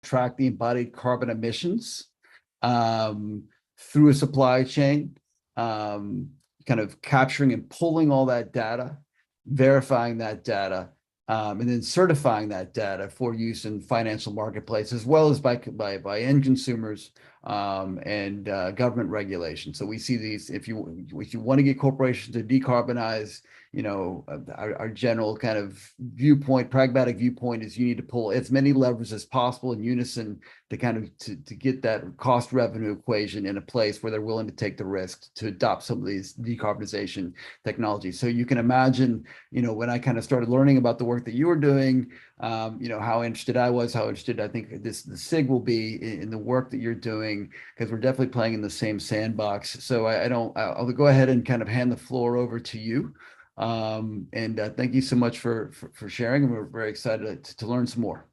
track the embodied carbon emissions through a supply chain, kind of capturing and pulling all that data, verifying that data, and then certifying that data for use in financial marketplace, as well as by end consumers and government regulation. So we see these, if you want to get corporations to decarbonize, our general kind of viewpoint, pragmatic viewpoint is you need to pull as many levers as possible in unison to kind of to get that cost revenue equation in a place where they're willing to take the risk to adopt some of these decarbonization technologies. So you can imagine, when I kind of started learning about the work that you were doing, how interested I was, how interested I think the SIG will be in the work that you're doing, because we're definitely playing in the same sandbox. So I'll go ahead and kind of hand the floor over to you. Thank you so much for sharing, and we're very excited to learn some more.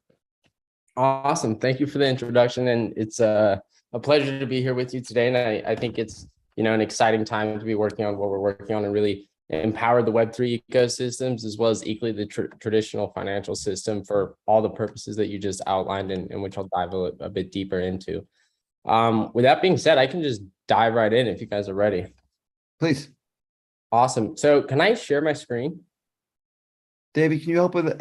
Awesome. Thank you for the introduction, and it's a pleasure to be here with you today. And I think it's an exciting time to be working on what we're working on and really empower the Web3 ecosystems, as well as equally the traditional financial system for all the purposes that you just outlined, and which I'll dive a bit deeper into. With that being said, I can just dive right in if you guys are ready. Please. Awesome. So can I share my screen? Davey, can you help with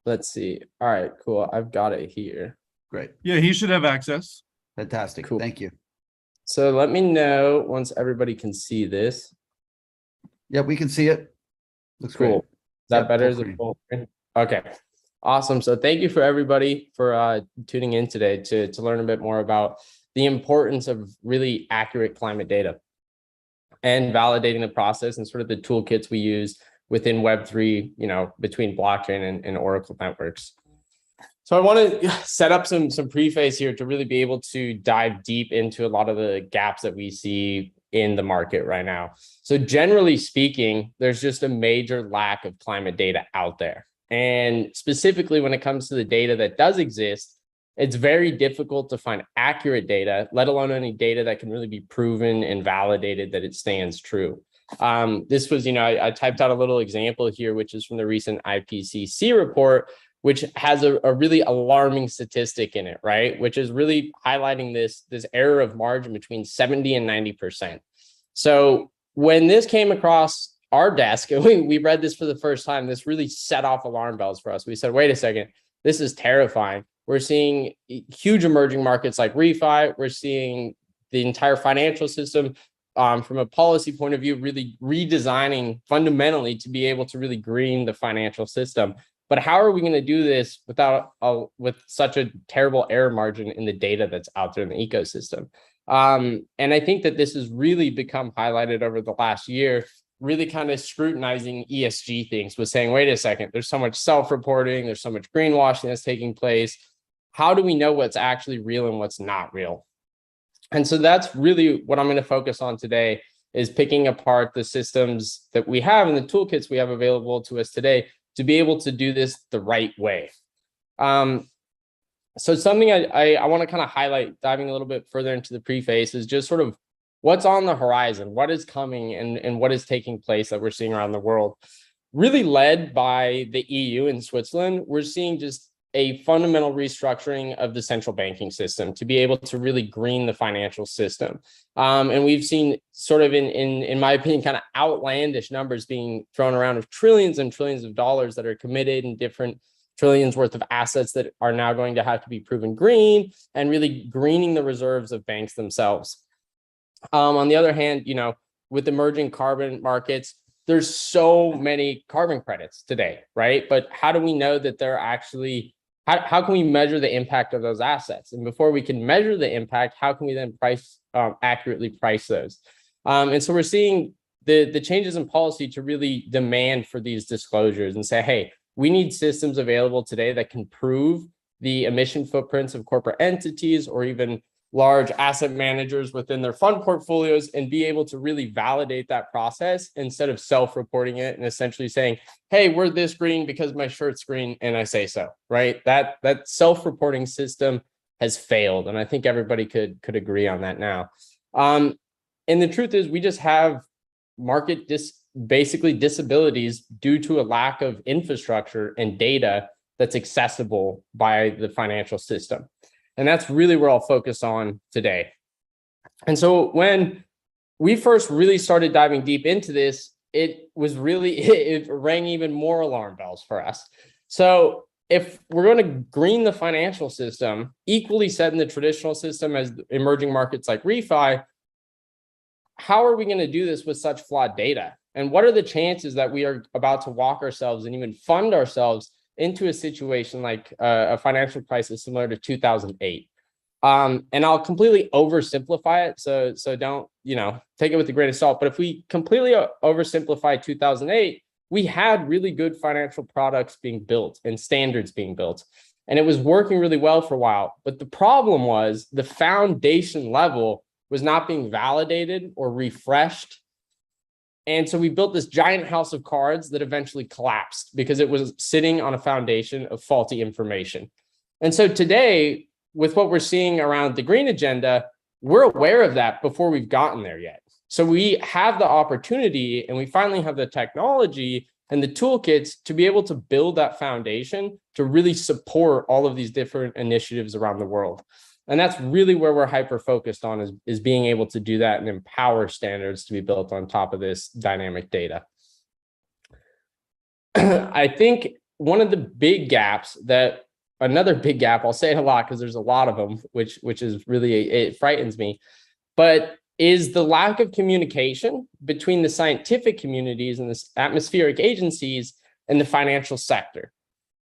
Let's see. All right, cool. I've got it here. Great. Yeah, he should have access. Fantastic. Cool. Thank you. So let me know once everybody can see this. Yeah, we can see it. Looks cool. Great. Is that Yep, better? Is it full screen? Okay. Awesome. So thank you for everybody for tuning in today to learn a bit more about the importance of really accurate climate data and validating the process and sort of the toolkits we use within Web3, between blockchain and Oracle networks. So I want to set up some preface here to really be able to dive deep into a lot of the gaps that we see in the market right now. So generally speaking, there's just a major lack of climate data out there. And specifically when it comes to the data that does exist, it's very difficult to find accurate data, let alone any data that can really be proven and validated that it stands true. This was, I typed out a little example here, which is from the recent IPCC report, which has a really alarming statistic in it, right? Which is really highlighting this error of margin between 70 and 90%. So when this came across our desk and we read this for the first time, this really set off alarm bells for us. We said, wait a second, this is terrifying. We're seeing huge emerging markets like refi. We're seeing the entire financial system from a policy point of view, really redesigning fundamentally to be able to really green the financial system. But how are we going to do this with such a terrible error margin in the data that's out there in the ecosystem? And I think that this has really become highlighted over the last year, really kind of scrutinizing ESG things with saying, wait a second, there's so much self-reporting, there's so much greenwashing that's taking place. How do we know what's actually real and what's not real? And so that's really what I'm going to focus on today, is picking apart the systems that we have and the toolkits we have available to us today to be able to do this the right way. So something I want to kind of highlight, diving a little bit further into the preface, is just sort of what's on the horizon, what is coming and what is taking place that we're seeing around the world. Really led by the EU and Switzerland, we're seeing just a fundamental restructuring of the central banking system to be able to really green the financial system. And we've seen sort of in my opinion, kind of outlandish numbers being thrown around of trillions and trillions of dollars that are committed, and different trillions worth of assets that are now going to have to be proven green, and really greening the reserves of banks themselves. On the other hand, with emerging carbon markets, there's so many carbon credits today, right? But how do we know that they're actually, how can we measure the impact of those assets? And before we can measure the impact, how can we then accurately price those? And so we're seeing the changes in policy to really demand for these disclosures and say, hey, we need systems available today that can prove the emission footprints of corporate entities or even large asset managers within their fund portfolios, and be able to really validate that process instead of self-reporting it and essentially saying, hey, we're this green because my shirt's green and I say so, right? That self-reporting system has failed. And I think everybody could agree on that now. And the truth is, we just have basically disabilities due to a lack of infrastructure and data that's accessible by the financial system. And that's really where I'll focus on today. And so when we first really started diving deep into this, it rang even more alarm bells for us. So if we're going to green the financial system, equally set in the traditional system as emerging markets like refi, how are we going to do this with such flawed data? And what are the chances that we are about to walk ourselves and even fund ourselves into a situation like a financial crisis similar to 2008? And I'll completely oversimplify it. So don't, take it with a grain of salt. But if we completely oversimplify 2008, we had really good financial products being built and standards being built. And it was working really well for a while. But the problem was the foundation level was not being validated or refreshed. And so we built this giant house of cards that eventually collapsed because it was sitting on a foundation of faulty information. And so today, with what we're seeing around the green agenda, we're aware of that before we've gotten there yet. So we have the opportunity and we finally have the technology and the toolkits to be able to build that foundation to really support all of these different initiatives around the world. And that's really where we're hyper focused on is being able to do that and empower standards to be built on top of this dynamic data. I think one of the big gaps another big gap, I'll say it a lot because there's a lot of them, which is really, it frightens me, but is the lack of communication between the scientific communities and the atmospheric agencies and the financial sector.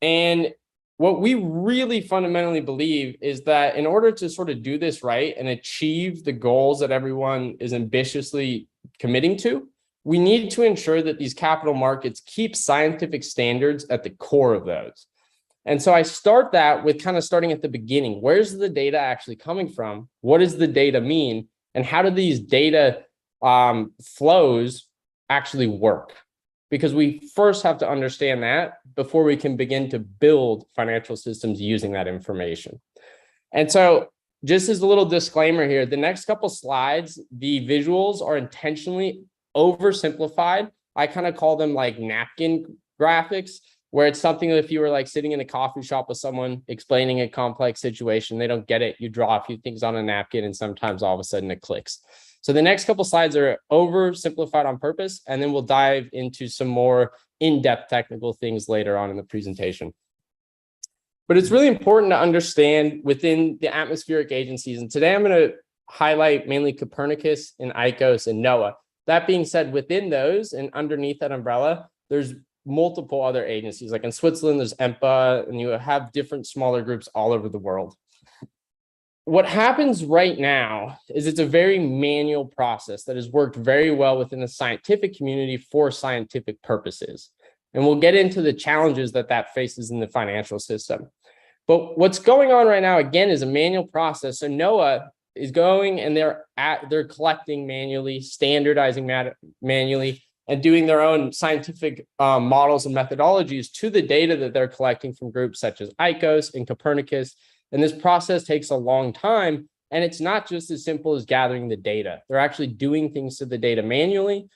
And what we really fundamentally believe is that in order to sort of do this right and achieve the goals that everyone is ambitiously committing to, we need to ensure that these capital markets keep scientific standards at the core of those. And so I start that with kind of starting at the beginning. Where's the data actually coming from? What does the data mean? And how do these data flows actually work? Because we first have to understand that before we can begin to build financial systems using that information. And so just as a little disclaimer here, the next couple slides, the visuals are intentionally oversimplified. I kind of call them like napkin graphics, where it's something that if you were like sitting in a coffee shop with someone explaining a complex situation, they don't get it. You draw a few things on a napkin and sometimes all of a sudden it clicks. So the next couple slides are oversimplified on purpose, and then we'll dive into some more in-depth technical things later on in the presentation. But it's really important to understand within the atmospheric agencies. And today I'm going to highlight mainly Copernicus and ICOS and NOAA. That being said, within those and underneath that umbrella, there's multiple other agencies. Like in Switzerland, there's EMPA, and you have different smaller groups all over the world. What happens right now is it's a very manual process that has worked very well within the scientific community for scientific purposes. And we'll get into the challenges that faces in the financial system. But what's going on right now, again, is a manual process. So NOAA is going and they're collecting manually, standardizing manually, and doing their own scientific models and methodologies to the data that they're collecting from groups such as ICOS and Copernicus. And this process takes a long time. And it's not just as simple as gathering the data. They're actually doing things to the data manually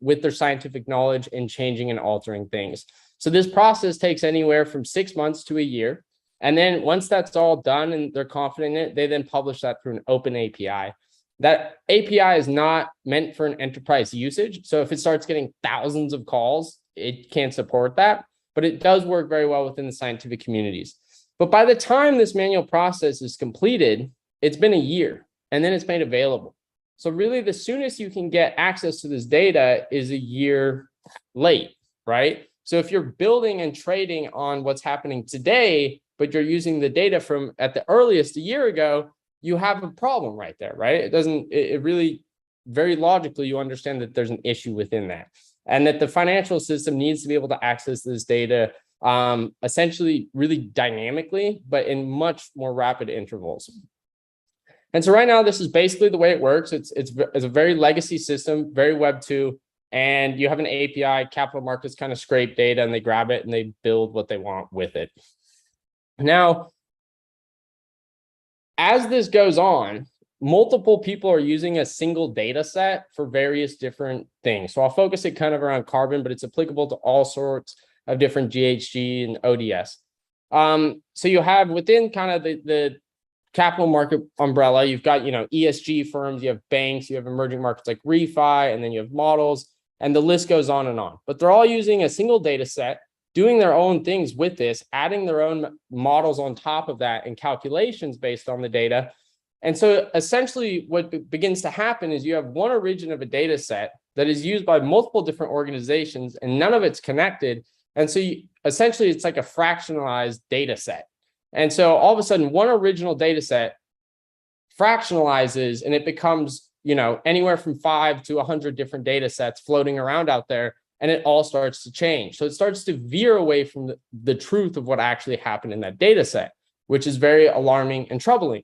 with their scientific knowledge and changing and altering things. So this process takes anywhere from 6 months to a year. And then once that's all done and they're confident in it, they then publish that through an open API. That API is not meant for an enterprise usage. So if it starts getting thousands of calls, it can't support that, but it does work very well within the scientific communities. But by the time this manual process is completed, it's been a year and then it's made available. So really the soonest you can get access to this data is a year late, right? So if you're building and trading on what's happening today, but you're using the data from at the earliest a year ago, you have a problem right there, right? It really, very logically, you understand that there's an issue within that and that the financial system needs to be able to access this data essentially really dynamically, but in much more rapid intervals. And so right now, this is basically the way it works. It's a very legacy system, very Web 2, and you have an API, capital markets kind of scrape data and they grab it and they build what they want with it. Now, as this goes on, multiple people are using a single data set for various different things. So I'll focus it kind of around carbon, but it's applicable to all sorts of different GHG and ODS. So you have within kind of the capital market umbrella, you've got, ESG firms, you have banks, you have emerging markets like refi, and then you have models, and the list goes on and on. But they're all using a single data set, doing their own things with this, adding their own models on top of that and calculations based on the data. And so essentially what begins to happen is you have one origin of a data set that is used by multiple different organizations and none of it's connected. And so essentially it's like a fractionalized data set. And so all of a sudden one original data set fractionalizes and it becomes, anywhere from 5 to 100 different data sets floating around out there, and it all starts to change. So it starts to veer away from the truth of what actually happened in that data set, which is very alarming and troubling.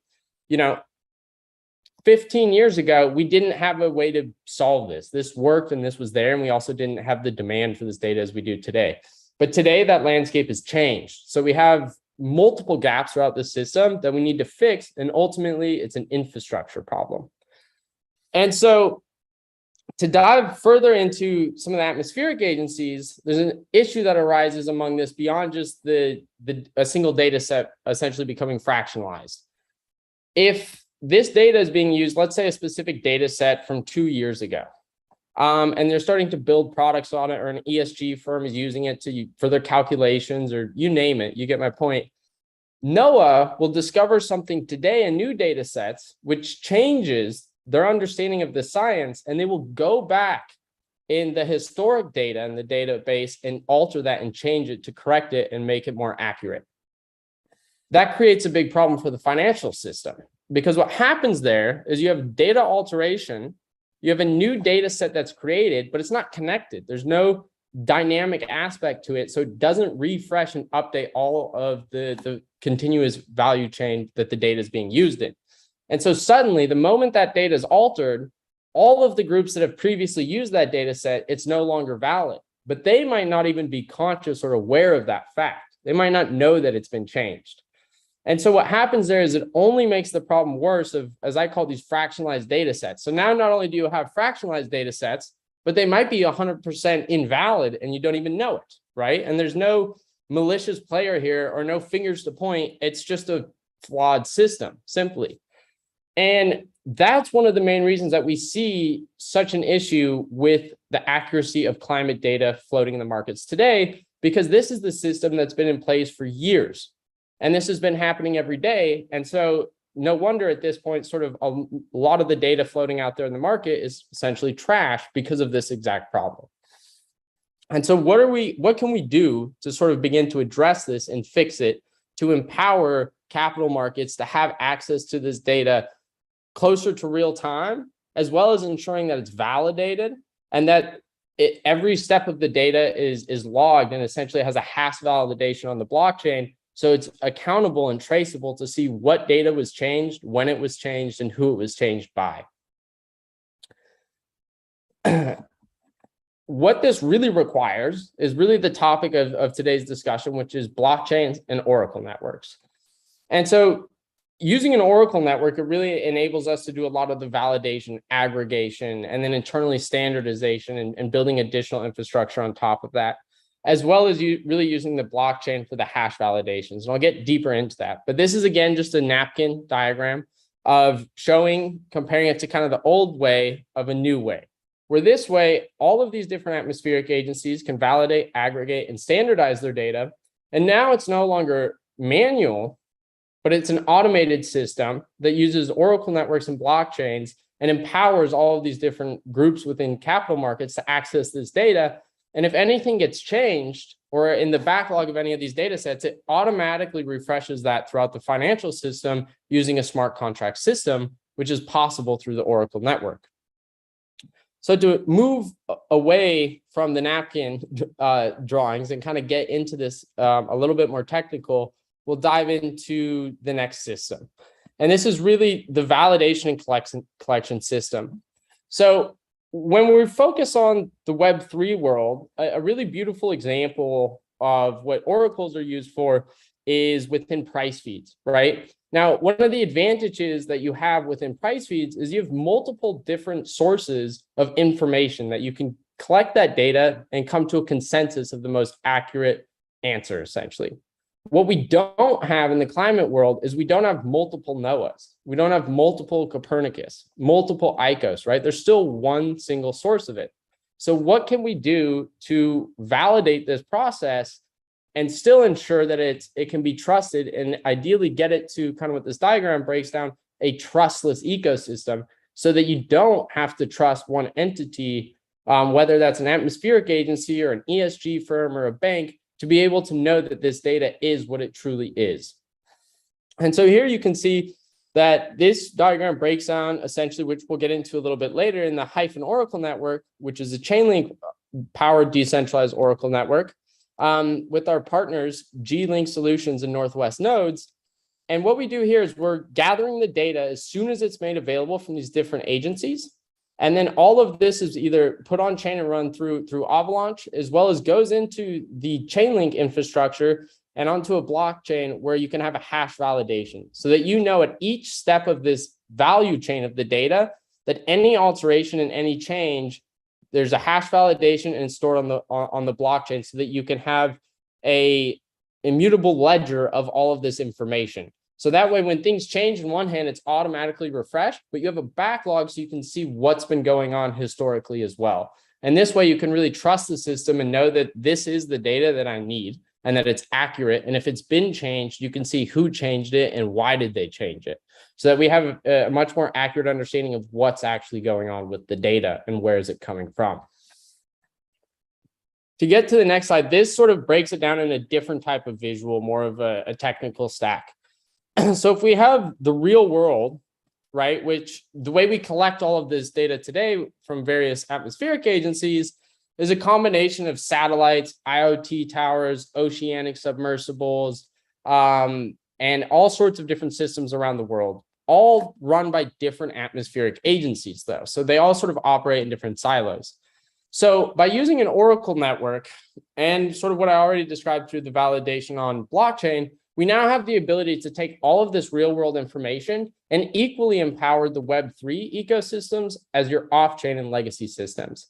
15 years ago, we didn't have a way to solve this. This worked and this was there, and we also didn't have the demand for this data as we do today. But today that landscape has changed. So we have multiple gaps throughout the system that we need to fix, and ultimately it's an infrastructure problem. And so to dive further into some of the atmospheric agencies, there's an issue that arises among this beyond just a single data set essentially becoming fractionalized. If this data is being used, let's say a specific data set from 2 years ago, and they're starting to build products on it, or an ESG firm is using it for their calculations, or you name it, you get my point. NOAA will discover something today in new data sets, which changes their understanding of the science, and they will go back in the historic data in the database and alter that and change it to correct it and make it more accurate. That creates a big problem for the financial system, because what happens there is you have data alteration, you have a new data set that's created, but it's not connected. There's no dynamic aspect to it, so it doesn't refresh and update all of the continuous value chain that the data is being used in. And so suddenly, the moment that data is altered, all of the groups that have previously used that data set, it's no longer valid. But they might not even be conscious or aware of that fact. They might not know that it's been changed. And so what happens there is it only makes the problem worse of, as I call these fractionalized data sets. So now not only do you have fractionalized data sets, but they might be 100% invalid and you don't even know it, right? And there's no malicious player here or no fingers to point. It's just a flawed system, simply. And that's one of the main reasons that we see such an issue with the accuracy of climate data floating in the markets today, because this is the system that's been in place for years. And this has been happening every day. And so no wonder at this point, sort of a lot of the data floating out there in the market is essentially trash because of this exact problem. And so what can we do to sort of begin to address this and fix it, to empower capital markets to have access to this data closer to real time, as well as ensuring that it's validated and that every step of the data is logged and essentially has a hash validation on the blockchain, so it's accountable and traceable to see what data was changed, when it was changed, and who it was changed by. What this really requires is really the topic of today's discussion, which is blockchains and Oracle networks. And so using an Oracle network, it really enables us to do a lot of the validation, aggregation, and then internally standardization and building additional infrastructure on top of that, as well as really using the blockchain for the hash validations. And I'll get deeper into that. But this is, again, just a napkin diagram of comparing it to kind of the old way of a new way, where this way, all of these different atmospheric agencies can validate, aggregate, and standardize their data. And now it's no longer manual, but it's an automated system that uses Oracle networks and blockchains and empowers all of these different groups within capital markets to access this data. And if anything gets changed or in the backlog of any of these data sets, it automatically refreshes that throughout the financial system using a smart contract system, which is possible through the Oracle network. So to move away from the napkin drawings and kind of get into this a little bit more technical, we'll dive into the next system. And this is really the validation and collection system. So when we focus on the Web3 world, a really beautiful example of what oracles are used for is within price feeds, right? Now, one of the advantages that you have within price feeds is you have multiple different sources of information that you can collect that data and come to a consensus of the most accurate answer, essentially. What we don't have in the climate world is we don't have multiple NOAAs. We don't have multiple Copernicus, multiple ICOs, right? There's still one single source of it. So what can we do to validate this process and still ensure that it can be trusted, and ideally get it to kind of what this diagram breaks down, a trustless ecosystem, so that you don't have to trust one entity, whether that's an atmospheric agency or an ESG firm or a bank, to be able to know that this data is what it truly is. And so here you can see that this diagram breaks down essentially, which we'll get into a little bit later, in the Hyphen Oracle network, which is a Chainlink powered decentralized Oracle network, with our partners, G-Link Solutions and Northwest Nodes. And what we do here is we're gathering the data as soon as it's made available from these different agencies. And then all of this is either put on chain and run through Avalanche, as well as goes into the Chainlink infrastructure and onto a blockchain where you can have a hash validation, so that you know at each step of this value chain of the data that any alteration and any change, there's a hash validation and it's stored on the blockchain, so that you can have a immutable ledger of all of this information. So that way, when things change in one hand, it's automatically refreshed, but you have a backlog so you can see what's been going on historically as well. And this way you can really trust the system and know that this is the data that I need and that it's accurate. And if it's been changed, you can see who changed it and why did they change it, so that we have a much more accurate understanding of what's actually going on with the data and where is it coming from. To get to the next slide, this sort of breaks it down in a different type of visual, more of a technical stack. So if we have the real world, right, which the way we collect all of this data today from various atmospheric agencies is a combination of satellites, IoT towers, oceanic submersibles, and all sorts of different systems around the world, all run by different atmospheric agencies though. So they all sort of operate in different silos. So by using an Oracle network and sort of what I already described through the validation on blockchain, we now have the ability to take all of this real world information and equally empower the Web3 ecosystems as your off-chain and legacy systems.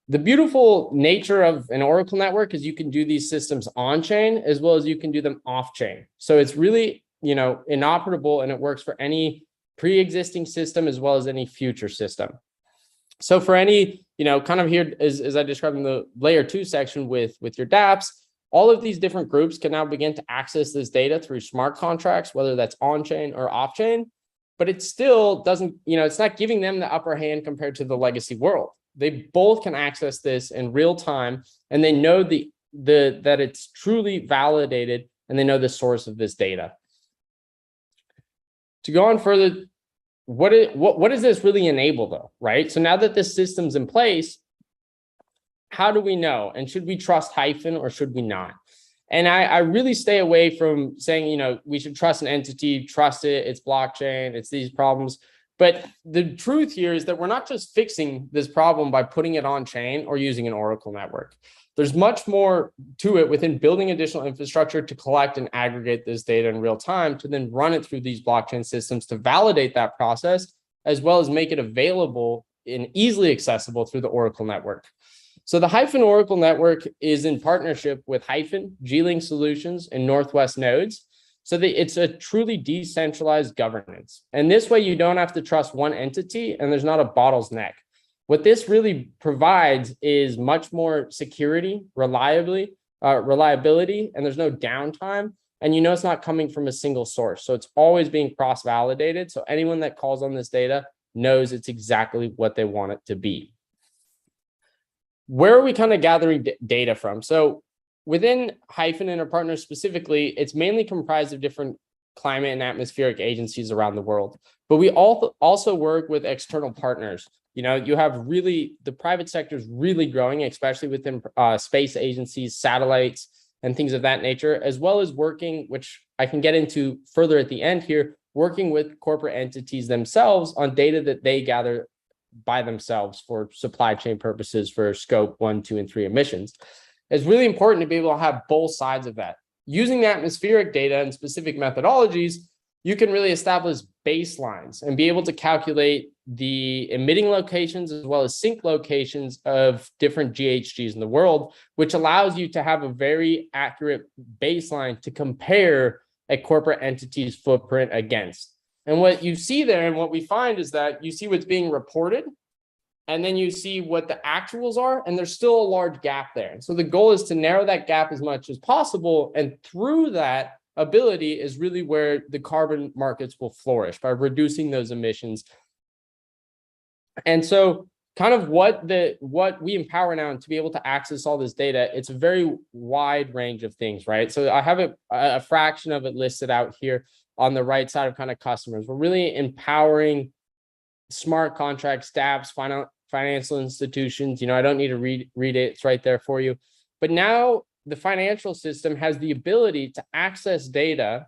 The beautiful nature of an Oracle network is you can do these systems on-chain as well as you can do them off-chain. So it's really, inoperable, and it works for any pre-existing system as well as any future system. So for any, kind of here, as I described in the layer 2 section with your dApps, all of these different groups can now begin to access this data through smart contracts, whether that's on-chain or off-chain, but it still doesn't, it's not giving them the upper hand compared to the legacy world. They both can access this in real time, and they know that it's truly validated, and they know the source of this data. To go on further, what does this really enable though, right? So now that this system's in place, how do we know? And should we trust Hyphen or should we not? And I really stay away from saying, we should trust an entity, trust it, it's blockchain, it's these problems. But the truth here is that we're not just fixing this problem by putting it on chain or using an Oracle network. There's much more to it within building additional infrastructure to collect and aggregate this data in real time, to then run it through these blockchain systems to validate that process, as well as make it available and easily accessible through the Oracle network. So the Hyphen Oracle network is in partnership with Hyphen, G-Link Solutions, and Northwest Nodes, so that it's a truly decentralized governance. And this way you don't have to trust one entity and there's not a bottleneck. What this really provides is much more security, reliability, and there's no downtime. And it's not coming from a single source. So it's always being cross-validated. So anyone that calls on this data knows it's exactly what they want it to be. Where are we kind of gathering data from? So within Hyphen and our partners specifically, it's mainly comprised of different climate and atmospheric agencies around the world. But we also work with external partners. You have the private sector is really growing, especially within space agencies, satellites, and things of that nature, as well as working, which I can get into further at the end here, working with corporate entities themselves on data that they gather by themselves for supply chain purposes for scope 1, 2, and 3 emissions. It's really important to be able to have both sides of that. Using the atmospheric data and specific methodologies, you can really establish baselines and be able to calculate the emitting locations as well as sink locations of different GHGs in the world, which allows you to have a very accurate baseline to compare a corporate entity's footprint against. And what you see there and what we find is that you see what's being reported, and then you see what the actuals are, and there's still a large gap there. So the goal is to narrow that gap as much as possible. And through that ability is really where the carbon markets will flourish, by reducing those emissions. And so kind of what we empower now, and to be able to access all this data, it's a very wide range of things, right? So I have a fraction of it listed out here on the right side of kind of customers. We're really empowering smart contracts, dApps, financial institutions. I don't need to read it, it's right there for you. But now the financial system has the ability to access data,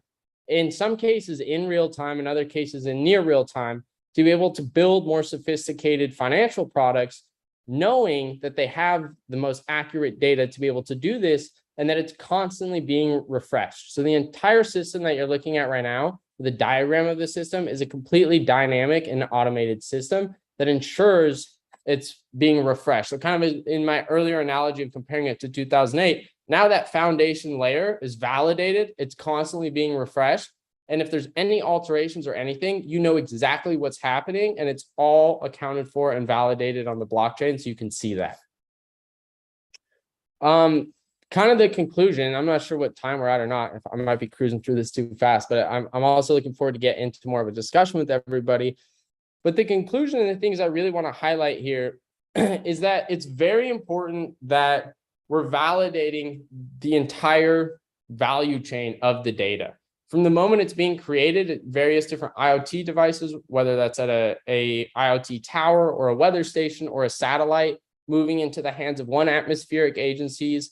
in some cases in real time, in other cases in near real time, to be able to build more sophisticated financial products, knowing that they have the most accurate data to be able to do this, and that it's constantly being refreshed. So the entire system that you're looking at right now, the diagram of the system, is a completely dynamic and automated system that ensures it's being refreshed. So kind of in my earlier analogy of comparing it to 2008, now that foundation layer is validated, it's constantly being refreshed. And if there's any alterations or anything, you know exactly what's happening, and it's all accounted for and validated on the blockchain, so you can see that. Kind of the conclusion, I'm not sure what time we're at or not, if I might be cruising through this too fast, but I'm also looking forward to get into more of a discussion with everybody. But the conclusion and the things I really want to highlight here is that it's very important that we're validating the entire value chain of the data. From the moment it's being created at various different IoT devices, whether that's at a IoT tower or a weather station or a satellite, moving into the hands of one atmospheric agencies,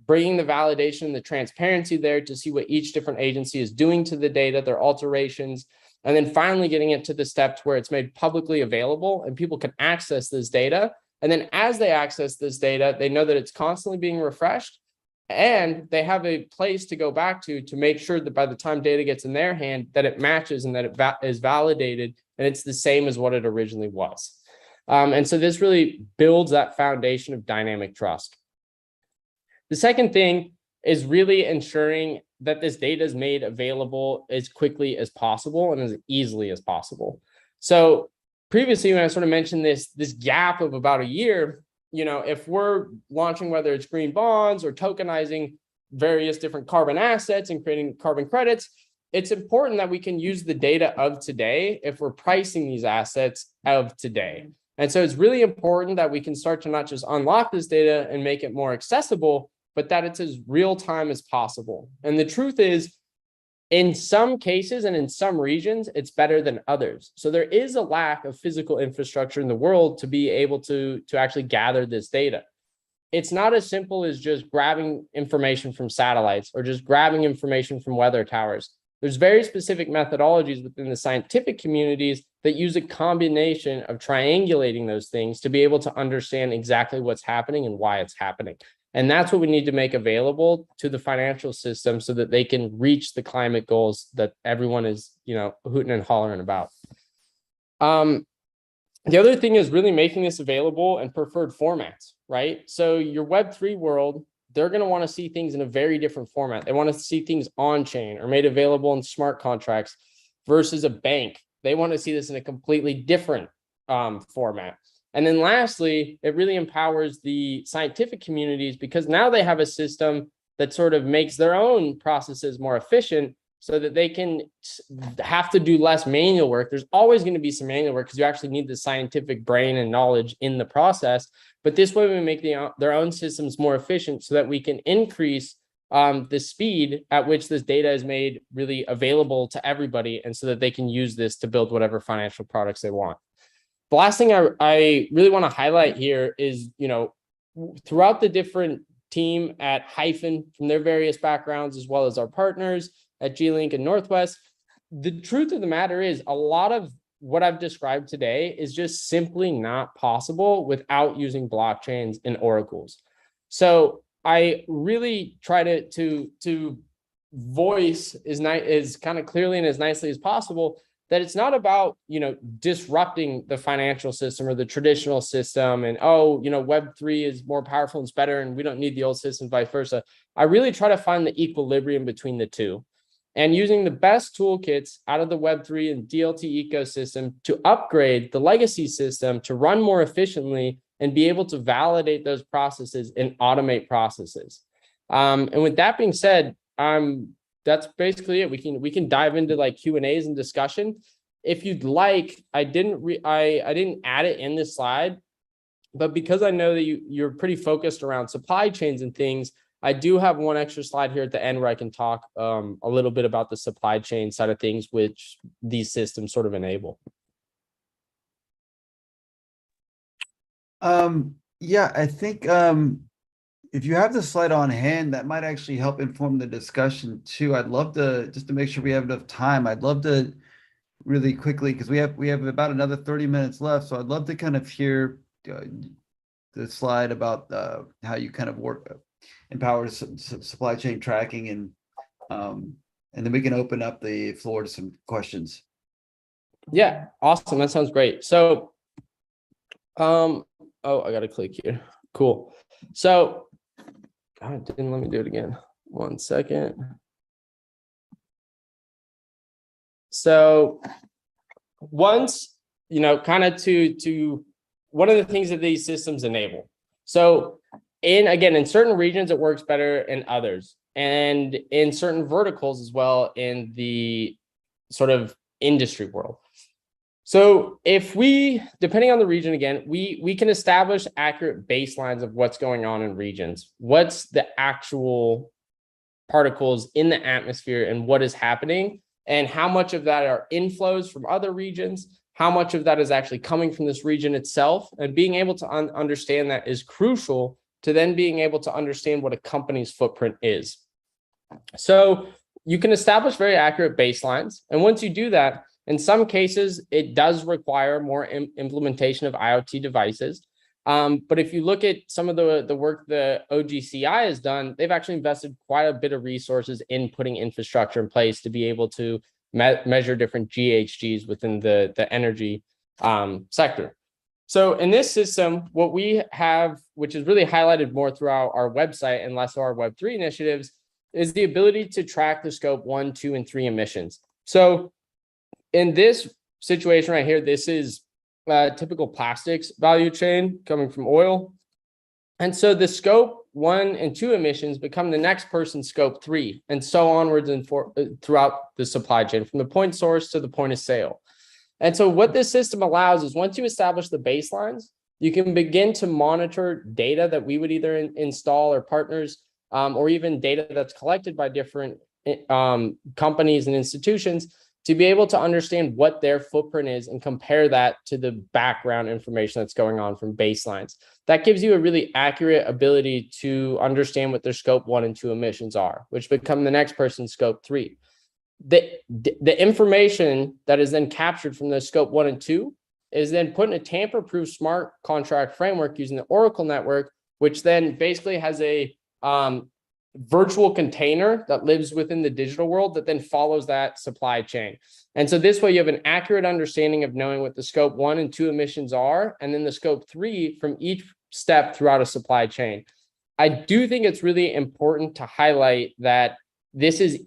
bringing the validation and the transparency there to see what each different agency is doing to the data, their alterations, and then finally getting it to the steps where it's made publicly available and people can access this data. And then as they access this data, they know that it's constantly being refreshed, and they have a place to go back to make sure that by the time data gets in their hand, that it matches and that it is validated and it's the same as what it originally was. And so this really builds that foundation of dynamic trust. The second thing is really ensuring that this data is made available as quickly as possible and as easily as possible. So previously, when I sort of mentioned this gap of about a year, if we're launching, whether it's green bonds or tokenizing various different carbon assets and creating carbon credits, it's important that we can use the data of today if we're pricing these assets of today. And so it's really important that we can start to not just unlock this data and make it more accessible, but that it's as real time as possible. And the truth is, in some cases and in some regions, it's better than others. So there is a lack of physical infrastructure in the world to be able to actually gather this data. It's not as simple as just grabbing information from satellites or just grabbing information from weather towers. There's very specific methodologies within the scientific communities that use a combination of triangulating those things to be able to understand exactly what's happening and why it's happening. And that's what we need to make available to the financial system so that they can reach the climate goals that everyone is, hooting and hollering about. The other thing is really making this available in preferred formats, right? So your Web3 world, they're going to want to see things in a very different format. They want to see things on chain or made available in smart contracts versus a bank. They want to see this in a completely different format. And then lastly, it really empowers the scientific communities because now they have a system that sort of makes their own processes more efficient so that they can have to do less manual work. There's always going to be some manual work because you actually need the scientific brain and knowledge in the process. But this way we make their own systems more efficient so that we can increase the speed at which this data is made really available to everybody, and so that they can use this to build whatever financial products they want. The last thing I really want to highlight here is, throughout the different team at Hyphen from their various backgrounds, as well as our partners at G-Link and Northwest, the truth of the matter is a lot of what I've described today is just simply not possible without using blockchains and oracles. So I really try to voice as kind of clearly and as nicely as possible that it's not about, disrupting the financial system or the traditional system and, Web3 is more powerful and it's better and we don't need the old system, vice versa. I really try to find the equilibrium between the two and using the best toolkits out of the Web3 and DLT ecosystem to upgrade the legacy system to run more efficiently and be able to validate those processes and automate processes. And with that being said, that's basically it. We can dive into like Q&As and discussion. If you'd like, I didn't add it in this slide, but because I know that you're pretty focused around supply chains and things, I do have one extra slide here at the end where I can talk a little bit about the supply chain side of things, which these systems sort of enable. Yeah, I think if you have the slide on hand, that might actually help inform the discussion too. I'd love to, just to make sure we have enough time, I'd love to really quickly, because we have about another 30 minutes left. So I'd love to kind of hear the slide about how you kind of work, empower supply chain tracking, and then we can open up the floor to some questions. Yeah, awesome. That sounds great. So, oh, I got to click here. Cool. So, God, it didn't let me do it again. 1 second. So once, kind of to one of the things that these systems enable. So in certain regions, it works better in others, and in certain verticals as well in the sort of industry world. So if we, depending on the region, again, we can establish accurate baselines of what's going on in regions. What's the actual particles in the atmosphere and what is happening, and how much of that are inflows from other regions, how much of that is actually coming from this region itself, and being able to understand that is crucial to then being able to understand what a company's footprint is. So you can establish very accurate baselines. And once you do that, in some cases, it does require more implementation of IoT devices. But if you look at some of the work the OGCI has done, they've actually invested quite a bit of resources in putting infrastructure in place to be able to measure different GHGs within the energy sector. So in this system, what we have, which is really highlighted more throughout our website and less of our Web3 initiatives, is the ability to track the scope 1, 2, and 3 emissions. So in this situation right here, this is typical plastics value chain coming from oil. And so the scope 1 and 2 emissions become the next person's scope 3, and so onwards and throughout the supply chain, from the point source to the point of sale. And so what this system allows is, once you establish the baselines, you can begin to monitor data that we would either install or partners, or even data that's collected by different companies and institutions, to be able to understand what their footprint is and compare that to the background information that's going on from baselines. That gives you a really accurate ability to understand what their scope 1 and 2 emissions are, which become the next person's scope 3. The information that is then captured from the scope 1 and 2 is then put in a tamper-proof smart contract framework using the Oracle network, which then basically has a virtual container that lives within the digital world that then follows that supply chain. And so this way you have an accurate understanding of knowing what the scope 1 and 2 emissions are, and then the scope 3 from each step throughout a supply chain. I do think it's really important to highlight that this is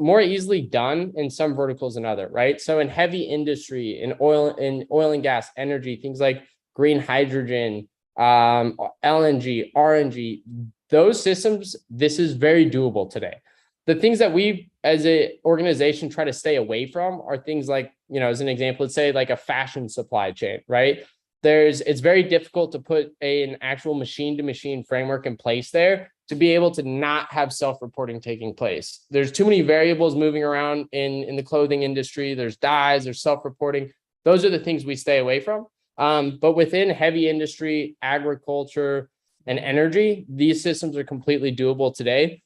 more easily done in some verticals than other, right? So in heavy industry, in oil and gas, energy, things like green hydrogen, LNG, RNG, those systems, this is very doable today. The things that we as an organization try to stay away from are things like, as an example, let's say like a fashion supply chain, right? It's very difficult to put an actual machine-to-machine framework in place there to be able to not have self-reporting taking place. There's too many variables moving around in the clothing industry. There's dyes, there's self-reporting. Those are the things we stay away from. But within heavy industry, agriculture, and energy, these systems are completely doable today.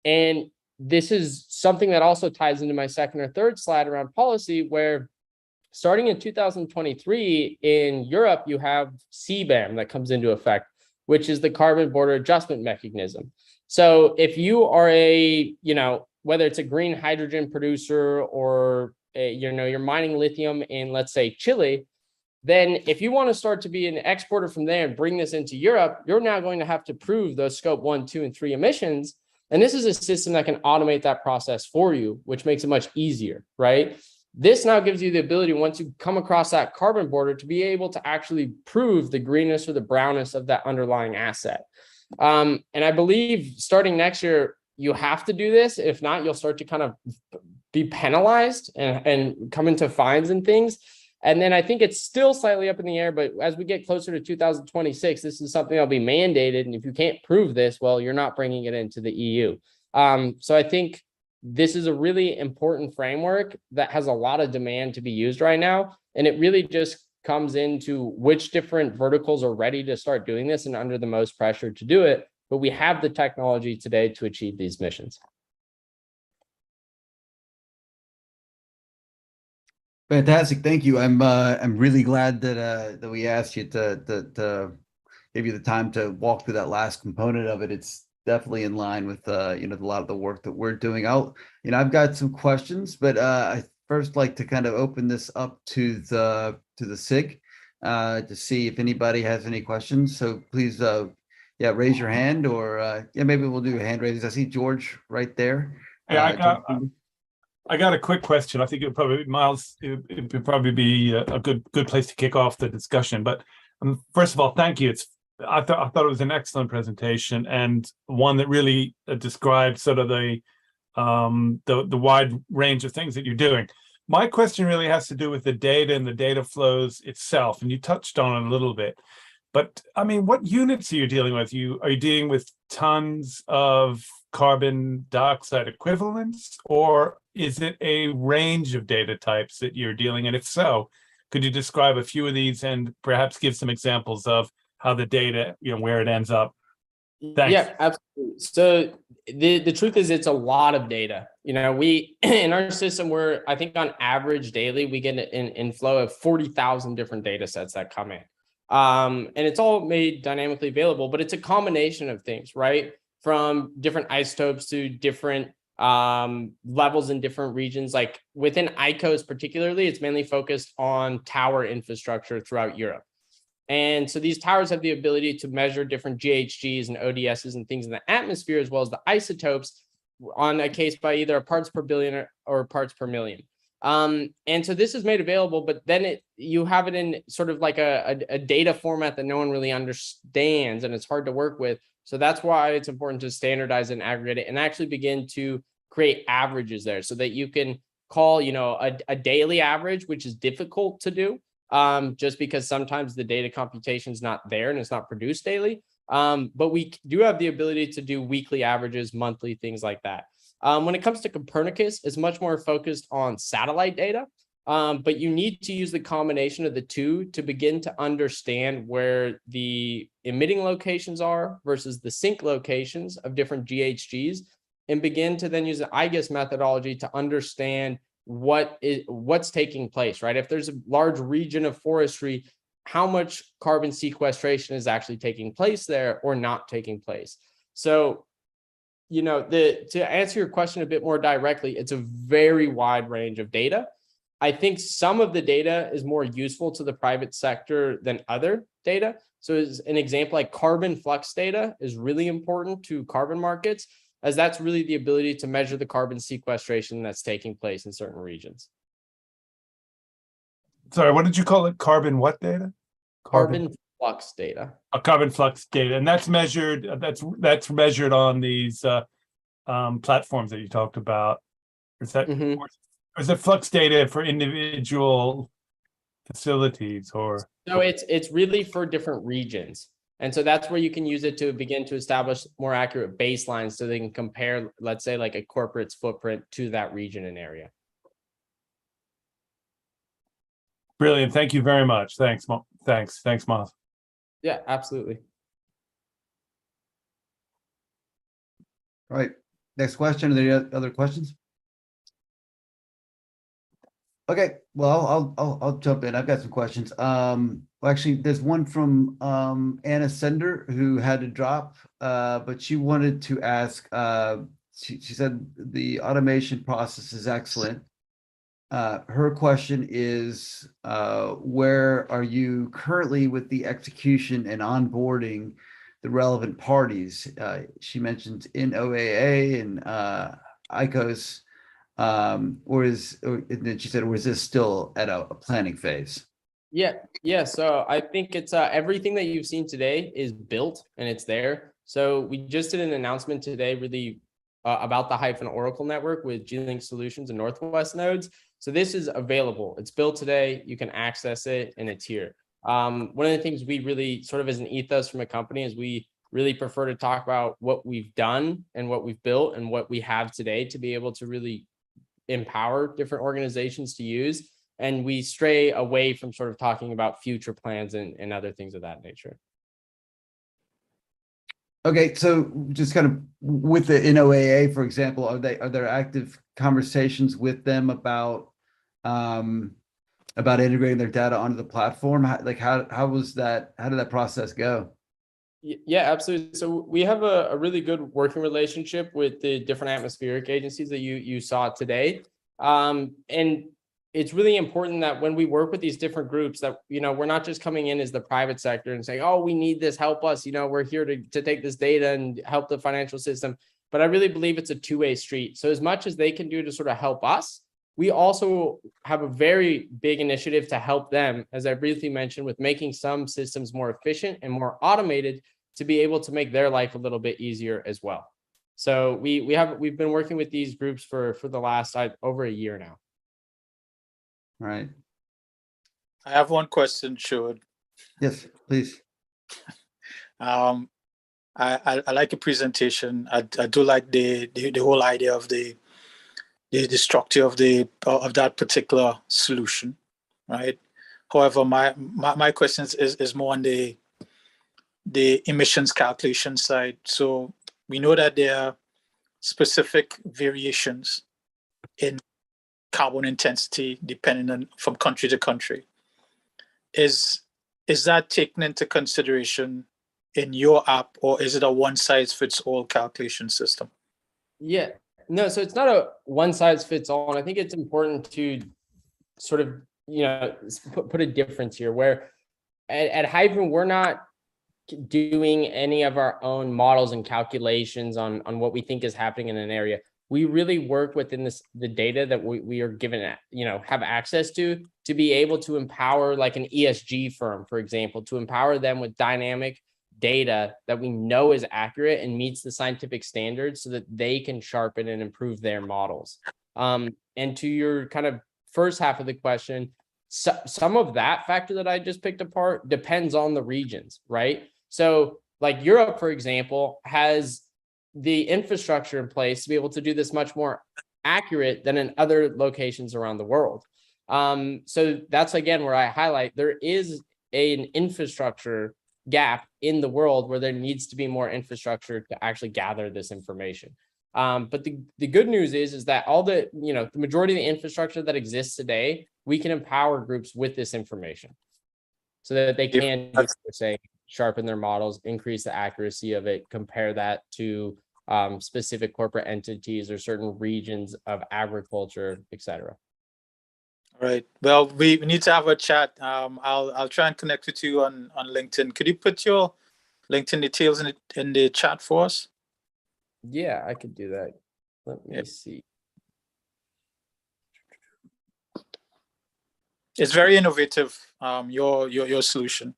And this is something that also ties into my second or third slide around policy, where starting in 2023 in Europe, you have CBAM that comes into effect, which is the Carbon Border Adjustment Mechanism. So if you are whether it's a green hydrogen producer or you're mining lithium in, let's say, Chile, then if you want to start to be an exporter from there and bring this into Europe, you're now going to have to prove those scope 1, 2, and 3 emissions. And this is a system that can automate that process for you, which makes it much easier, right? This now gives you the ability, once you come across that carbon border, to be able to actually prove the greenness or the brownness of that underlying asset. And I believe starting next year, you have to do this. If not, you'll start to kind of be penalized and come into fines and things. And then I think it's still slightly up in the air, but as we get closer to 2026, this is something that'll be mandated. And if you can't prove this, well, you're not bringing it into the EU. So I think this is a really important framework that has a lot of demand to be used right now. And it really just comes into which different verticals are ready to start doing this and under the most pressure to do it. But we have the technology today to achieve these missions. Fantastic, thank you. I'm really glad that that we asked you to give you the time to walk through that last component of it. It's definitely in line with a lot of the work that we're doing. I've got some questions, but I first like to kind of open this up to the SIG to see if anybody has any questions. So please, raise your hand, or maybe we'll do hand raises. I see George right there. Yeah, I got a quick question. I think it would probably, Miles, it would probably be a good place to kick off the discussion. But first of all, thank you. I thought it was an excellent presentation, and one that really described sort of the wide range of things that you're doing. My question really has to do with the data and the data flows itself, and you touched on it a little bit. But I mean, what units are you dealing with? Are you dealing with tons of carbon dioxide equivalents, or is it a range of data types that you're dealing? And if so, could you describe a few of these and perhaps give some examples of how the data, where it ends up? Thanks. Yeah, absolutely. So the truth is, it's a lot of data. We in our system, I think on average daily, we get an inflow of 40,000 different data sets that come in. And it's all made dynamically available, but it's a combination of things, right? From different isotopes to different levels in different regions. Like within ICOs particularly, it's mainly focused on tower infrastructure throughout Europe. And so these towers have the ability to measure different GHGs and ODSs and things in the atmosphere, as well as the isotopes on a case by either parts per billion or parts per million. And so this is made available, but then you have it in sort of like a data format that no one really understands, and it's hard to work with. So that's why it's important to standardize and aggregate it and actually begin to create averages there, so that you can call, a daily average, which is difficult to do, just because sometimes the data computation is not there and it's not produced daily. But we do have the ability to do weekly averages, monthly, things like that. When it comes to Copernicus, it's much more focused on satellite data, but you need to use the combination of the two to begin to understand where the emitting locations are versus the sink locations of different GHGs, and begin to then use the IGES methodology to understand what's taking place, right? If there's a large region of forestry, how much carbon sequestration is actually taking place there or not taking place. So, to answer your question a bit more directly, it's a very wide range of data. I think some of the data is more useful to the private sector than other data. So as an example, like carbon flux data is really important to carbon markets, as that's really the ability to measure the carbon sequestration that's taking place in certain regions. Sorry, what did you call it? Carbon what data? Carbon flux data. Carbon flux data, and that's measured. That's measured on these platforms that you talked about. Is that, or is it flux data for individual facilities, or? No, it's really for different regions. And so that's where you can use it to begin to establish more accurate baselines, so they can compare, let's say, like a corporate's footprint to that region and area. Brilliant. Thank you very much. Thanks, Miles. Yeah, absolutely. All right. Next question. Are there other questions? Okay. Well, I'll jump in. I've got some questions. Well, actually, there's one from Anna Sender, who had to drop, but she wanted to ask she said the automation process is excellent. Her question is, where are you currently with the execution and onboarding the relevant parties? She mentioned in OAA and ICOs, and then she said, or is this still at a planning phase? Yeah. So I think it's everything that you've seen today is built and it's there. So we just did an announcement today, really about the Hyphen Oracle network with G-Link Solutions and Northwest nodes. So this is available. It's built today. You can access it, and it's here. One of the things we really sort of as an ethos from a company is we really prefer to talk about what we've done and what we've built and what we have today to be able to really empower different organizations to use. And we stray away from sort of talking about future plans and other things of that nature. Okay, so just kind of with the NOAA, for example, are there active conversations with them about integrating their data onto the platform? How did that process go? Yeah, absolutely. So we have a really good working relationship with the different atmospheric agencies that you saw today. And it's really important that when we work with these different groups that, we're not just coming in as the private sector and saying, oh, we need this, help us, we're here to take this data and help the financial system. But I really believe it's a two-way street. So as much as they can do to sort of help us, we also have a very big initiative to help them, as I briefly mentioned, with making some systems more efficient and more automated to be able to make their life a little bit easier as well. So we've been working with these groups for the last over a year now. Right. I have one question, Sherwood. Yes, please. I like your presentation. I do like the whole idea of the structure of that particular solution, right? However, my question is more on the emissions calculation side. So we know that there are specific variations in carbon intensity depending on from country to country. Is that taken into consideration in your app, or is it a one-size-fits-all calculation system? Yeah, no, so it's not a one-size-fits-all, and I think it's important to sort of put a difference here where at Hyphen we're not doing any of our own models and calculations on what we think is happening in an area. We really work within the data that we are given, have access to be able to empower like an ESG firm, for example, to empower them with dynamic data that we know is accurate and meets the scientific standards so that they can sharpen and improve their models. And to your kind of first half of the question, some of that factor that I just picked apart depends on the regions, right? So like Europe, for example, has the infrastructure in place to be able to do this much more accurate than in other locations around the world. So that's, again, where I highlight there is an infrastructure gap in the world where there needs to be more infrastructure to actually gather this information. But the good news is that all the majority of the infrastructure that exists today, we can empower groups with this information so that they can, say, sharpen their models, increase the accuracy of it, compare that to specific corporate entities or certain regions of agriculture, etc. All right. Well, we need to have a chat. I'll try and connect with you on LinkedIn. Could you put your LinkedIn details in the chat for us? Yeah, I could do that. Let me see. It's very innovative. Your solution.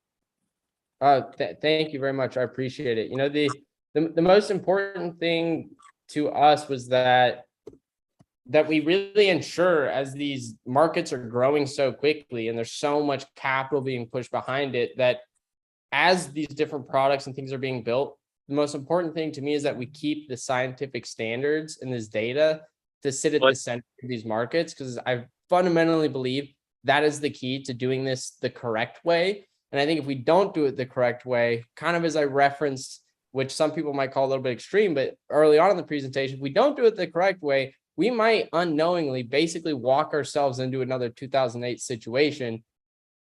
Thank you very much. I appreciate it. The most important thing to us was that we really ensure, as these markets are growing so quickly and there's so much capital being pushed behind it, that as these different products and things are being built, the most important thing to me is that we keep the scientific standards and this data to sit at the center of these markets, because I fundamentally believe that is the key to doing this the correct way. And I think if we don't do it the correct way, kind of as I referenced, which some people might call a little bit extreme, but early on in the presentation, if we don't do it the correct way, we might unknowingly basically walk ourselves into another 2008 situation,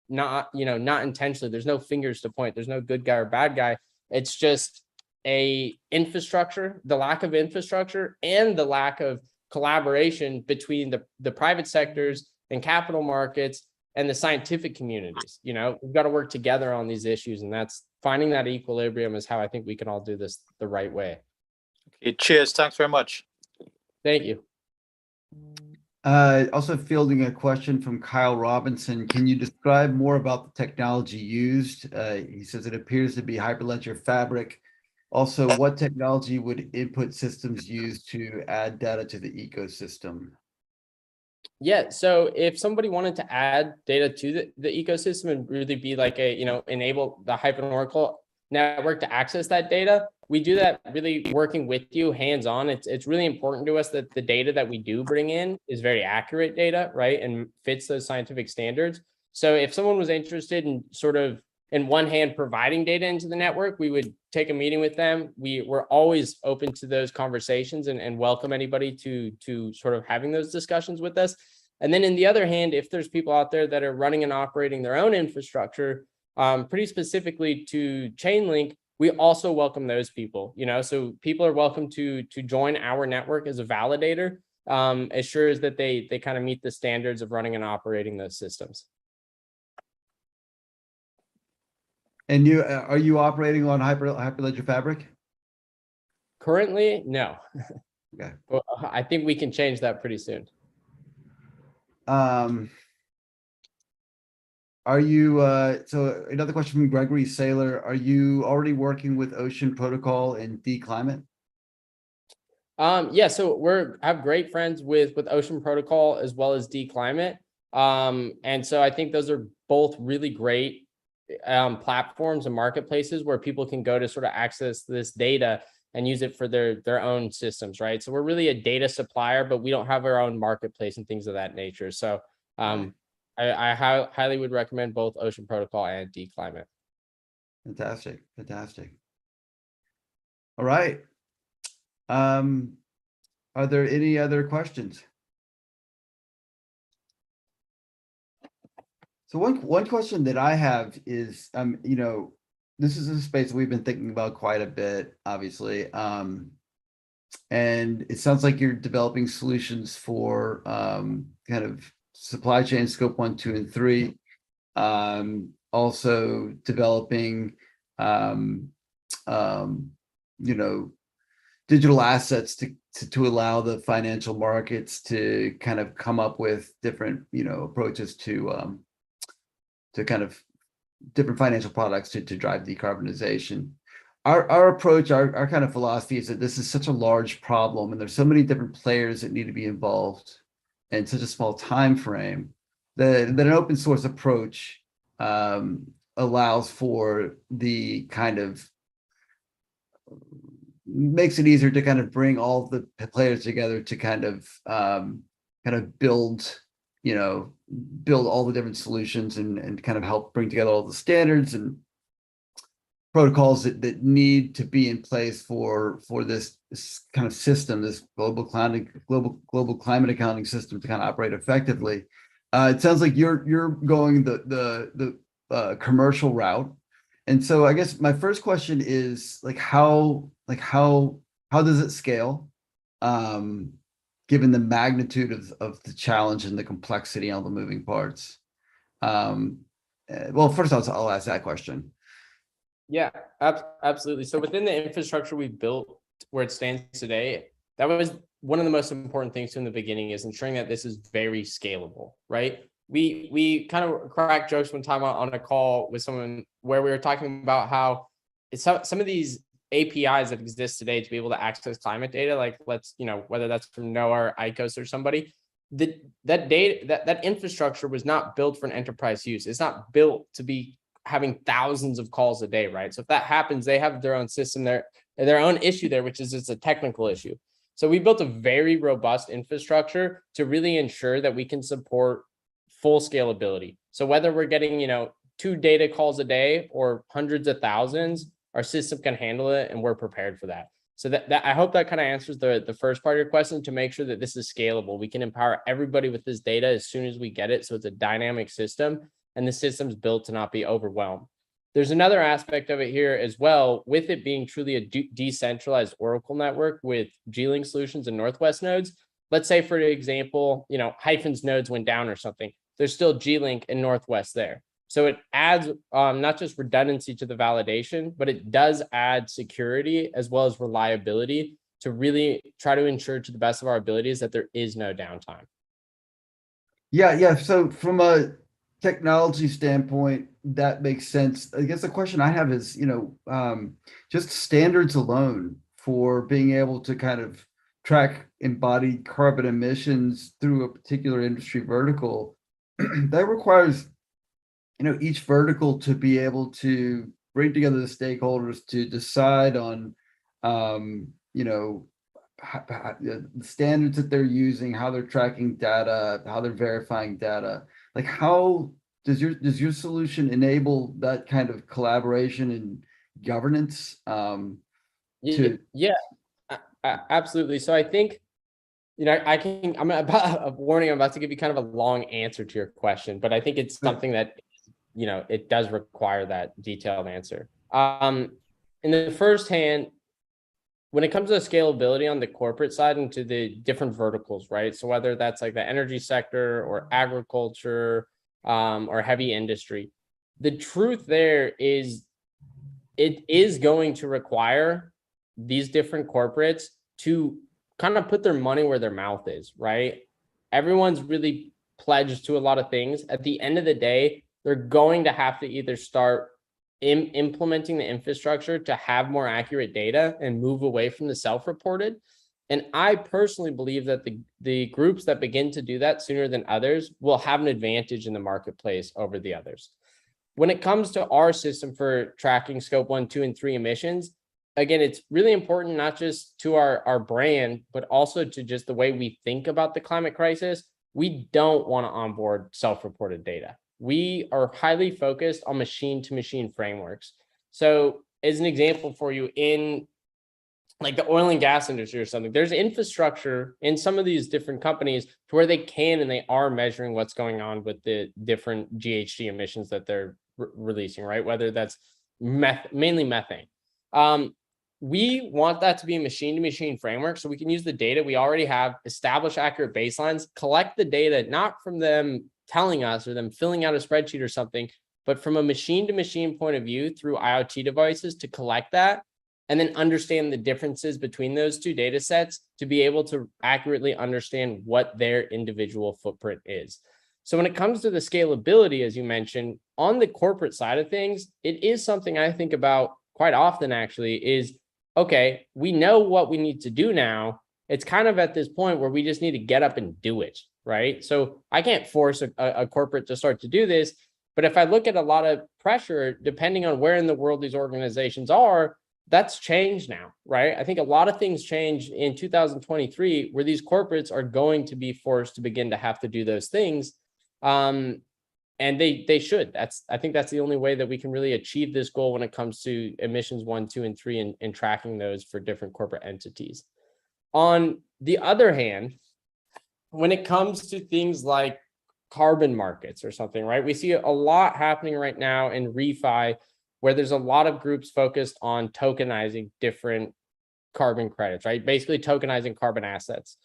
not intentionally. There's no fingers to point. There's no good guy or bad guy. It's just a infrastructure, the lack of infrastructure and the lack of collaboration between the private sectors and capital markets and the scientific communities. You know, we've got to work together on these issues, and that's finding that equilibrium is how I think we can all do this the right way. Okay, cheers. Thanks very much. Thank you. Also fielding a question from Kyle Robinson. Can you describe more about the technology used? He says it appears to be Hyperledger Fabric. Also, what technology would input systems use to add data to the ecosystem? Yeah, so if somebody wanted to add data to the ecosystem and really be like a, enable the Hyphen Oracle network to access that data, we do that really working with you hands-on. It's really important to us that the data that we do bring in is very accurate data, right? And fits those scientific standards. So if someone was interested in sort of, in one hand, providing data into the network, we would take a meeting with them. We're always open to those conversations and welcome anybody to sort of having those discussions with us. And then in the other hand, if there's people out there that are running and operating their own infrastructure, pretty specifically to Chainlink, we also welcome those people, so people are welcome to join our network as a validator, as sure as that they kind of meet the standards of running and operating those systems. And are you operating on Hyperledger Fabric? Currently, no. Okay. Well, I think we can change that pretty soon. Are you, so another question from Gregory Saylor, are you already working with Ocean Protocol and dClimate? Yeah, so have great friends with Ocean Protocol as well as dClimate. And so I think those are both really great platforms and marketplaces where people can go to sort of access this data and use it for their own systems, right? So we're really a data supplier, but we don't have our own marketplace and things of that nature. So I highly would recommend both Ocean Protocol and dClimate. Fantastic. All right. Are there any other questions? So one question that I have is, this is a space we've been thinking about quite a bit, obviously. And it sounds like you're developing solutions for kind of supply chain scope 1, 2, and 3. Also developing, digital assets to allow the financial markets to kind of come up with different, approaches to kind of different financial products to drive decarbonization. Our approach, our kind of philosophy is that this is such a large problem, and there's so many different players that need to be involved in such a small time frame that an open source approach allows for the kind of, makes it easier to kind of bring all the players together to kind of build all the different solutions and kind of help bring together all the standards and protocols that need to be in place for this kind of system, this global climate accounting system to kind of operate effectively. It sounds like you're going the commercial route. And so I guess my first question is how does it scale? Given the magnitude of the challenge and the complexity and all the moving parts. Well, first I'll ask that question. Yeah, absolutely. So within the infrastructure we've built where it stands today, that was one of the most important things in the beginning, is ensuring that this is very scalable, right? We kind of cracked jokes one time on a call with someone where we were talking about how some of these APIs that exist today to be able to access climate data, like whether that's from NOAA or ICOS or somebody, that infrastructure was not built for an enterprise use. It's not built to be having thousands of calls a day, right? So if that happens, they have their own system, their own issue there, which is it's a technical issue. So we built a very robust infrastructure to really ensure that we can support full scalability. So whether we're getting, 2 data calls a day or hundreds of thousands, our system can handle it, and we're prepared for that. So that I hope that kind of answers the first part of your question, to make sure that this is scalable. We can empower everybody with this data as soon as we get it. So it's a dynamic system, and the system's built to not be overwhelmed. There's another aspect of it here as well, with it being truly a decentralized Oracle network with G-Link solutions and Northwest nodes. Let's say, for example, Hyphen's nodes went down or something. There's still G-Link and Northwest there. So it adds not just redundancy to the validation, but it does add security as well as reliability to really try to ensure to the best of our abilities that there is no downtime. Yeah. So from a technology standpoint, that makes sense. I guess the question I have is, just standards alone for being able to kind of track embodied carbon emissions through a particular industry vertical, that requires, each vertical to be able to bring together the stakeholders to decide on, the standards that they're using, how they're tracking data, how they're verifying data. Like, how does your solution enable that kind of collaboration and governance? Yeah, absolutely. So I think, I'm about to give you kind of a long answer to your question, but I think it's something that, it does require that detailed answer. In the first hand, when it comes to scalability on the corporate side into the different verticals, right? So whether that's like the energy sector or agriculture or heavy industry, the truth there is it is going to require these different corporates to kind of put their money where their mouth is, right? Everyone's really pledged to a lot of things. At the end of the day, they're going to have to either start implementing the infrastructure to have more accurate data and move away from the self-reported. And I personally believe that the groups that begin to do that sooner than others will have an advantage in the marketplace over the others. When it comes to our system for tracking scope 1, 2, and 3 emissions, again, it's really important not just to our brand, but also to just the way we think about the climate crisis. We don't want to onboard self-reported data. We are highly focused on machine-to-machine frameworks. So as an example for you, in like the oil and gas industry or something, there's infrastructure in some of these different companies to where they can and they are measuring what's going on with the different GHG emissions that they're releasing, right? Whether that's mainly methane. We want that to be a machine-to-machine framework so we can use the data we already have, establish accurate baselines, collect the data, not from them telling us or them filling out a spreadsheet or something, but from a machine-to-machine point of view through IoT devices to collect that and then understand the differences between those two data sets to be able to accurately understand what their individual footprint is. So when it comes to the scalability, as you mentioned, on the corporate side of things, it is something I think about quite often actually is, okay, we know what we need to do now. It's kind of at this point where we just need to get up and do it, right? So I can't force a corporate to start to do this, but if I look at a lot of pressure, depending on where in the world these organizations are, that's changed now, right? I think a lot of things change in 2023 where these corporates are going to be forced to begin to have to do those things. And they should. I think that's the only way that we can really achieve this goal when it comes to emissions 1, 2, and 3 and tracking those for different corporate entities. On the other hand, when it comes to things like carbon markets or something, right? We see a lot happening right now in refi where there's a lot of groups focused on tokenizing different carbon credits, right? Basically tokenizing carbon assets.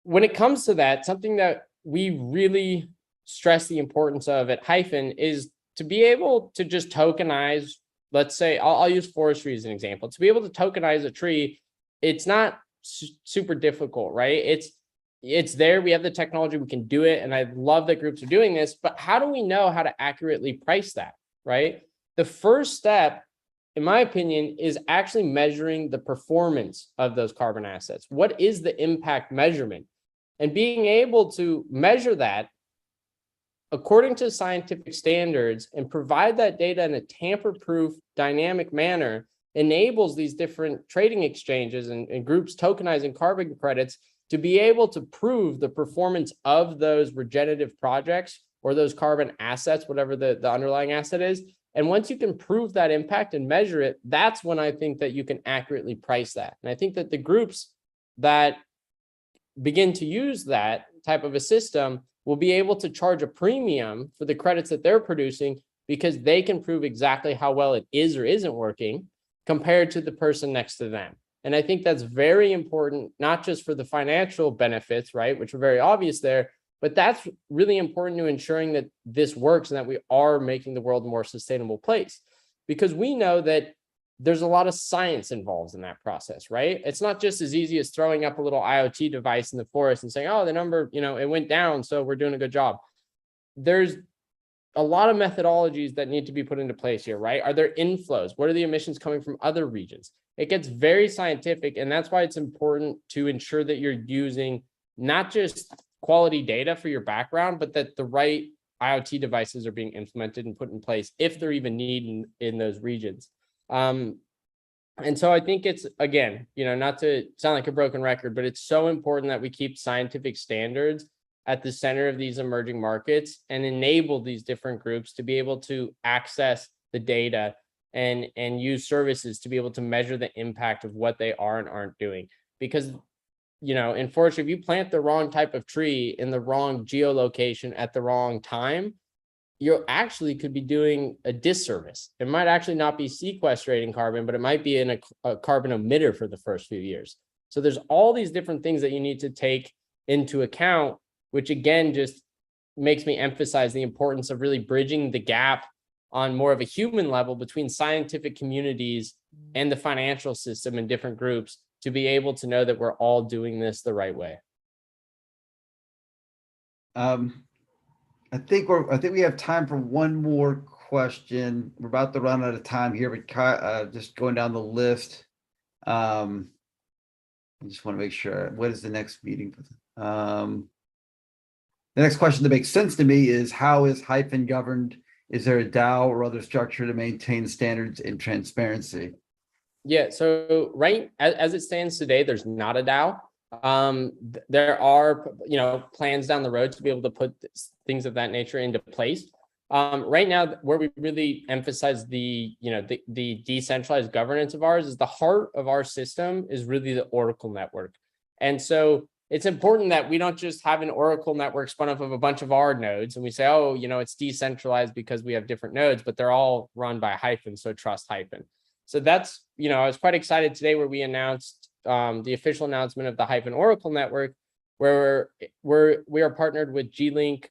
When it comes to that, something that we really stress the importance of at Hyphen is to be able to just tokenize, let's say, I'll use forestry as an example. To be able to tokenize a tree, it's not super difficult, right? It's there, we have the technology, we can do it. And I love that groups are doing this, but how do we know how to accurately price that, right? The first step, in my opinion, is actually measuring the performance of those carbon assets. What is the impact measurement? And being able to measure that according to scientific standards and provide that data in a tamper-proof, dynamic manner enables these different trading exchanges and groups tokenizing carbon credits to be able to prove the performance of those regenerative projects or those carbon assets, whatever the underlying asset is. And once you can prove that impact and measure it, that's when I think that you can accurately price that. And I think that the groups that begin to use that type of a system will be able to charge a premium for the credits that they're producing because they can prove exactly how well it is or isn't working compared to the person next to them. And I think that's very important, not just for the financial benefits, right, which are very obvious there, but that's really important to ensuring that this works and that we are making the world a more sustainable place. Because we know that there's a lot of science involved in that process, right? It's not just as easy as throwing up a little IoT device in the forest and saying, oh, the number, it went down, so we're doing a good job. There's a lot of methodologies that need to be put into place here, right? Are there inflows? What are the emissions coming from other regions? It gets very scientific, and that's why it's important to ensure that you're using not just quality data for your background, but that the right IoT devices are being implemented and put in place if they're even needed in those regions. And so I think it's, again, not to sound like a broken record, but it's so important that we keep scientific standards at the center of these emerging markets and enable these different groups to be able to access the data and use services to be able to measure the impact of what they are and aren't doing. Because, unfortunately, if you plant the wrong type of tree in the wrong geolocation at the wrong time, you actually could be doing a disservice. It might actually not be sequestrating carbon, but it might be in a carbon emitter for the first few years. So there's all these different things that you need to take into account, which again just makes me emphasize the importance of really bridging the gap on more of a human level between scientific communities and the financial system and different groups to be able to know that we're all doing this the right way. I think we have time for one more question. We're about to run out of time here, but just going down the list. I just want to make sure. What is the next meeting? The next question that makes sense to me is, how is Hyphen governed? Is there a DAO or other structure to maintain standards and transparency? Yeah, so right as it stands today, there's not a DAO. There are, plans down the road to be able to put things of that nature into place. Right now, where we really emphasize the decentralized governance of ours is the heart of our system is really the Oracle network. And so it's important that we don't just have an Oracle network spun up of a bunch of our nodes and we say, oh, it's decentralized because we have different nodes, but they're all run by Hyphen, so trust Hyphen. So that's, I was quite excited today where we announced the official announcement of the Hyphen Oracle network, where we are partnered with G-Link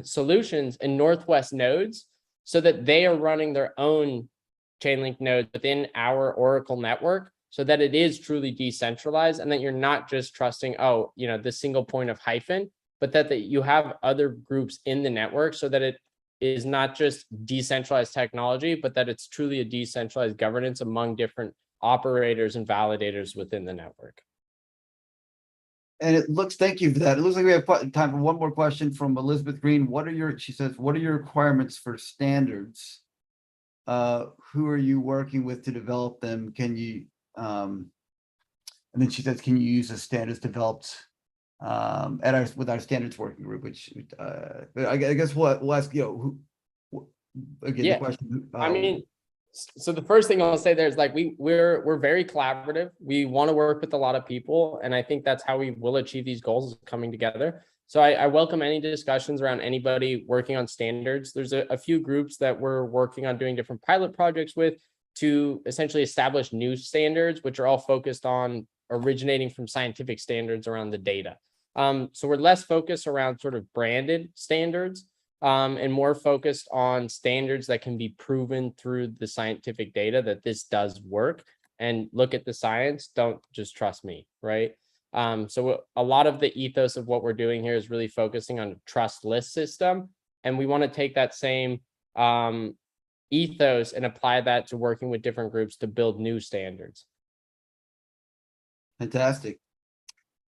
Solutions and Northwest nodes so that they are running their own Chainlink nodes within our Oracle network so that it is truly decentralized and that you're not just trusting, the single point of Hyphen, but that you have other groups in the network so that it is not just decentralized technology, but that it's truly a decentralized governance among different operators and validators within the network. And thank you for that. It looks like we have time for one more question from Elizabeth Green. She says, what are your requirements for standards? Who are you working with to develop them? Can you, and then she says, can you use the standards developed with our standards working group, which I guess we'll ask, again, Yeah. the question. So the first thing I'll say there is we're very collaborative. We want to work with a lot of people, and I think that's how we will achieve these goals, coming together. So I welcome any discussions around anybody working on standards. There's a few groups that we're working on doing different pilot projects with to essentially establish new standards, which are all focused on originating from scientific standards around the data. So we're less focused around sort of branded standards, and more focused on standards that can be proven through the scientific data that this does work, and look at the science, don't just trust me, right? So a lot of the ethos of what we're doing here is really focusing on a trustless system, and we want to take that same ethos and apply that to working with different groups to build new standards. Fantastic.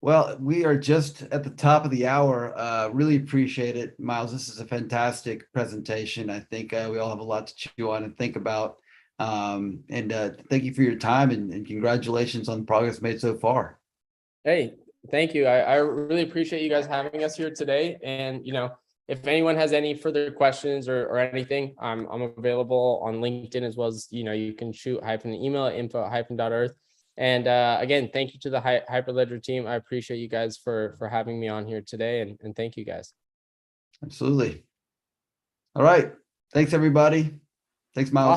Well, we are just at the top of the hour. Really appreciate it, Miles. This is a fantastic presentation. I think we all have a lot to chew on and think about. And thank you for your time, and congratulations on the progress made so far. Hey, thank you. I really appreciate you guys having us here today. And, if anyone has any further questions or anything, I'm available on LinkedIn, as well as, you can shoot Hyphen an email at info@hyphen.earth. And again, thank you to the Hyperledger team. I appreciate you guys for having me on here today, and thank you guys. Absolutely. All right. Thanks, everybody. Thanks, Miles.